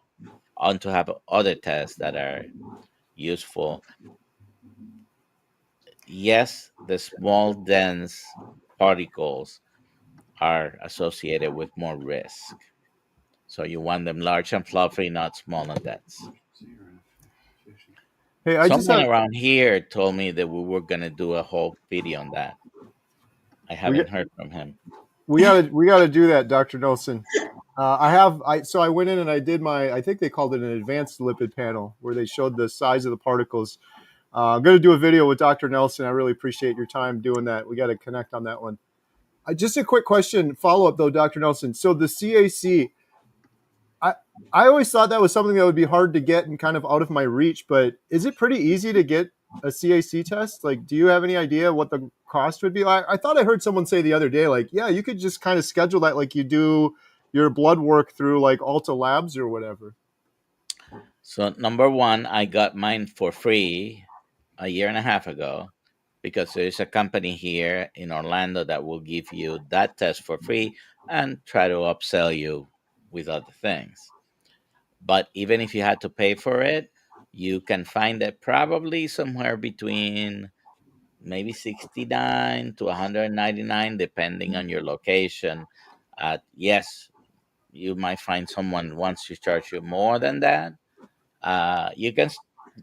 on to have other tests that are useful. Yes, the small dense particles are associated with more risk. So you want them large and fluffy, not small and dense. Hey, I just Someone have around here told me that we were going to do a whole video on that. I we haven't heard from him. we gotta do that, Dr. Nelson. So I went in and I did I think they called it an advanced lipid panel where they showed the size of the particles. I'm going to do a video with Dr. Nelson. I really appreciate your time doing that. We got to connect on that one. Just a quick question, follow up though, Dr. Nelson. So the CAC, I I always thought that was something that would be hard to get and kind of out of my reach, but is it pretty easy to get a CAC test? Like, do you have any idea what the cost would be? I thought I heard someone say the other day, like, yeah, you could just kind of schedule that like you do your blood work through like Alta Labs or whatever. So, number one, I got mine for free a year and a half ago because there's a company here in Orlando that will give you that test for free and try to upsell you with other things. But even if you had to pay for it, you can find it probably somewhere between maybe 69 to 199 depending on your location. Yes, you might find someone wants to charge you more than that. You can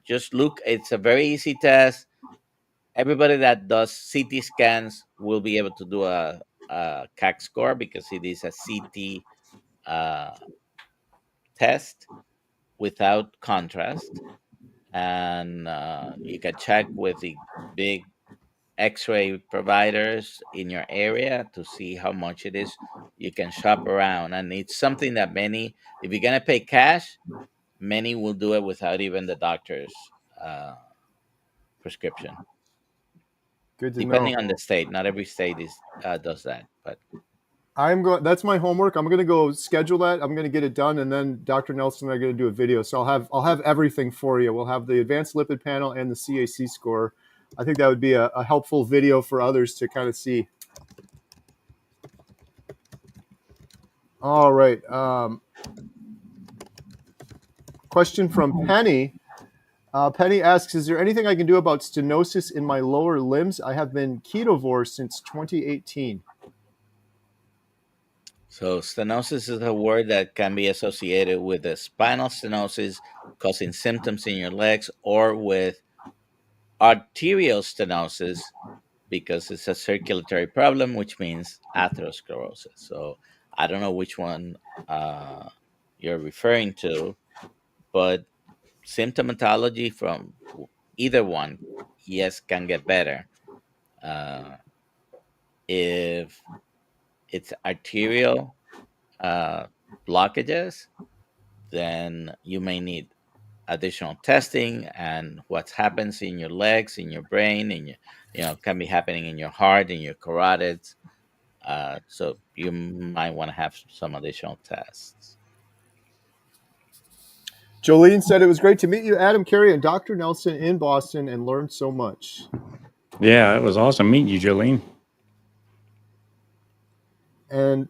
just look. It's a very easy test. Everybody that does CT scans will be able to do a CAC score because it is a CT uh, test without contrast, and you can check with the big X-ray providers in your area to see how much it is. You can shop around, and it's something that many, if you're gonna pay cash, many will do it without even the doctor's prescription. Good to know. Depending on the state, not every state is does that, but I'm going. That's my homework. I'm going to go schedule that. I'm going to get it done, and then Dr. Nelson and I are going to do a video. So I'll have everything for you. We'll have the advanced lipid panel and the CAC score. I think that would be a helpful video for others to kind of see. All right. Question from Penny. Penny asks, "Is there anything I can do about stenosis in my lower limbs? I have been ketovore since 2018." so stenosis is a word that can be associated with a spinal stenosis causing symptoms in your legs, or with arterial stenosis because it's a circulatory problem, which means atherosclerosis. So I don't know which one you're referring to, but symptomatology from either one, yes, can get better. Uh, if it's arterial blockages, then you may need additional testing, and what happens in your legs, in your brain, in your, can be happening in your heart, in your carotids. So you might want to have some additional tests. Jolene said it was great to meet you, Adam Carey and Dr. Nelson in Boston, and learned so much. Yeah, it was awesome meeting you, Jolene. And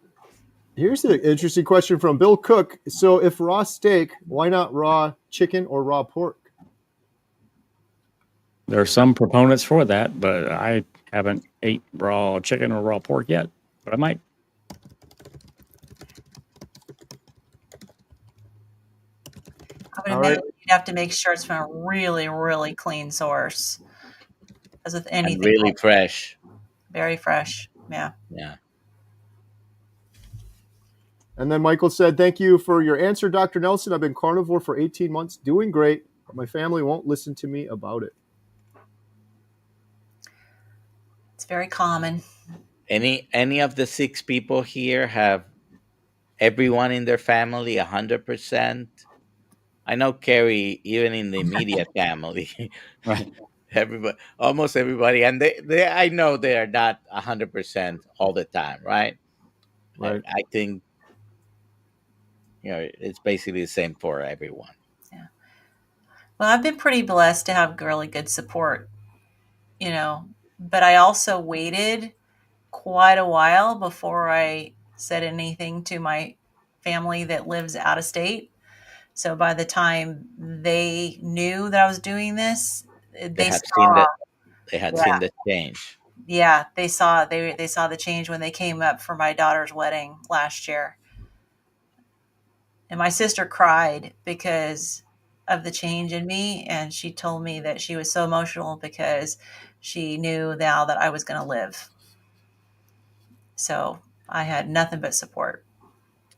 here's an interesting question from Bill Cook. So if raw steak, why not raw chicken or raw pork? There are some proponents for that, but I haven't ate raw chicken or raw pork yet, but I might. I would imagine you'd have to make sure it's from a really, really clean source. As with And anything, really fresh. very fresh. Yeah. Yeah. And then Michael said, "Thank you for your answer, Dr. Nelson. I've been carnivore for 18 months, doing great, but my family won't listen to me about it." It's very common. Any of the 6 people here have everyone in their family 100%? I know Carrie, even in the immediate family, Right. everybody, almost everybody, and they I know they are not 100% all the time, right? Right. I think it's basically the same for everyone. Well, I've been pretty blessed to have really good support, but I also waited quite a while before I said anything to my family that lives out of state. So by the time they knew that I was doing this, They they had seen saw, that. They had seen the change. yeah, they saw the change when they came up for my daughter's wedding last year. And my sister cried because of the change in me, and she told me that she was so emotional because she knew now that I was going to live. So I had nothing but support.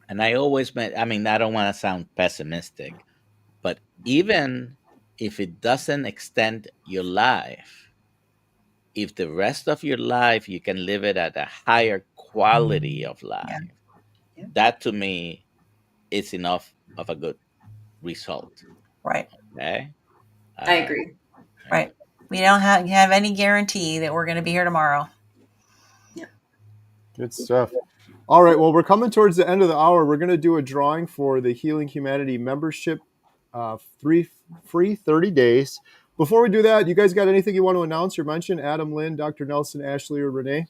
And I always I mean, I don't want to sound pessimistic, but even if it doesn't extend your life, if the rest of your life you can live it at a higher quality of life, that to me is enough of a good result. Right. Okay. I agree. Right. We don't have any guarantee that we're going to be here tomorrow. Good stuff. All right. Well, we're coming towards the end of the hour. We're going to do a drawing for the Healing Humanity membership, free 30 days. Before we do that, you guys got anything you want to announce or mention? Adam, Lynn, Dr. Nelson, Ashley, or Renee?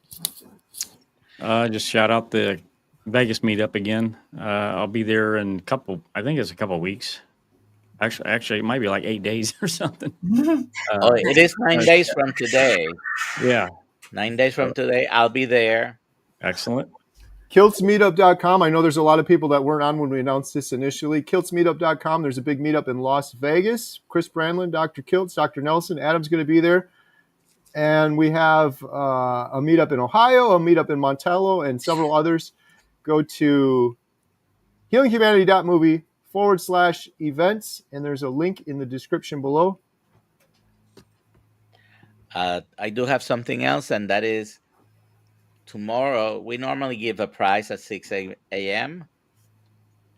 Just shout out the Vegas meetup again. I'll be there in I think it's a couple of weeks. Actually, it might be like 8 days or something. It is 9 days from today. Yeah. 9 days from today, I'll be there. Excellent. Kiltsmeetup.com. I know there's a lot of people that weren't on when we announced this initially. Kiltsmeetup.com. There's a big meetup in Las Vegas. Chris Brandlin, Dr. Kiltz, Dr. Nelson, Adam's going to be there. And we have a meetup in Ohio, a meetup in Montello, and several others. Go to healinghumanity.movie/events, and there's a link in the description below. I do have something else, and that is tomorrow. We normally give a prize at 6 a.m.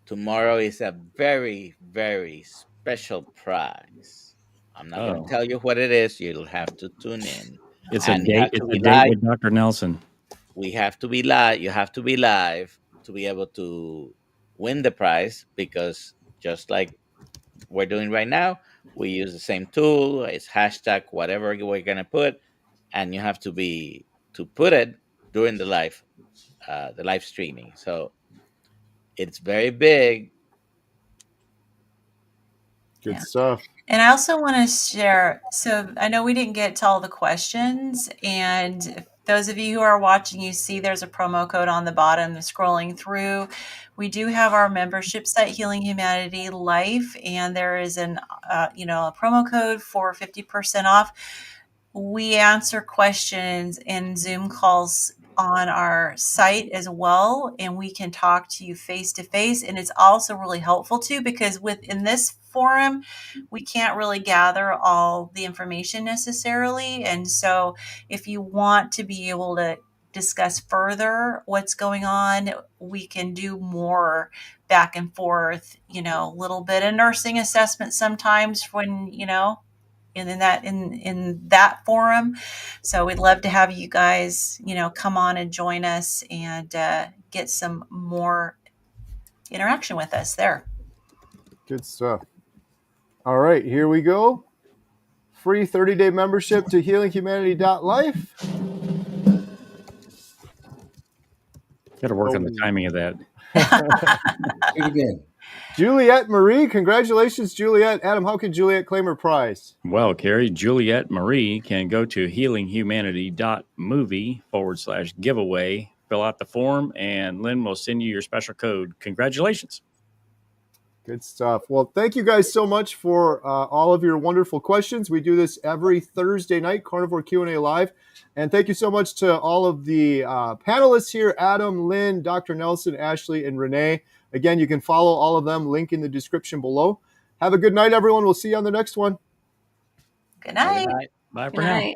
Tomorrow is a very, very special prize. I'm not going to tell you what it is. You'll have to tune in. It's And a you date. have to It's be a date live. with Dr. Nelson. We have to be live. You have to be live to be able to win the prize, because just like we're doing right now, we use the same tool. It's hashtag whatever we're going to put, and you have to put it during the live streaming. So it's very big. Good stuff. And I also want to share, so I know we didn't get to all the questions, and those of you who are watching, you see there's a promo code on the bottom scrolling through. We do have our membership site, Healing Humanity Life, and there is a promo code for 50% off. We answer questions in Zoom calls on our site as well, and we can talk to you face to face. And it's also really helpful too, because within this forum, we can't really gather all the information necessarily. And so if you want to be able to discuss further what's going on, we can do more back and forth, a little bit of nursing assessment sometimes when, in that forum. So we'd love to have you guys, come on and join us and get some more interaction with us there. Good stuff. All right, here we go. Free 30-day membership to healinghumanity.life. Got to work on the timing of that. Do it again. Juliette Marie, congratulations, Juliette. Adam, how can Juliette claim her prize? Well, Carrie, Juliette Marie can go to healinghumanity.movie/giveaway, fill out the form, and Lynn will send you your special code. Congratulations. Good stuff. Well, thank you guys so much for all of your wonderful questions. We do this every Thursday night, Carnivore Q&A Live. And thank you so much to all of the panelists here, Adam, Lynn, Dr. Nelson, Ashley, and Renee. Again, you can follow all of them, link in the description below. Have a good night, everyone. We'll see you on the next one. Good night. Bye for now.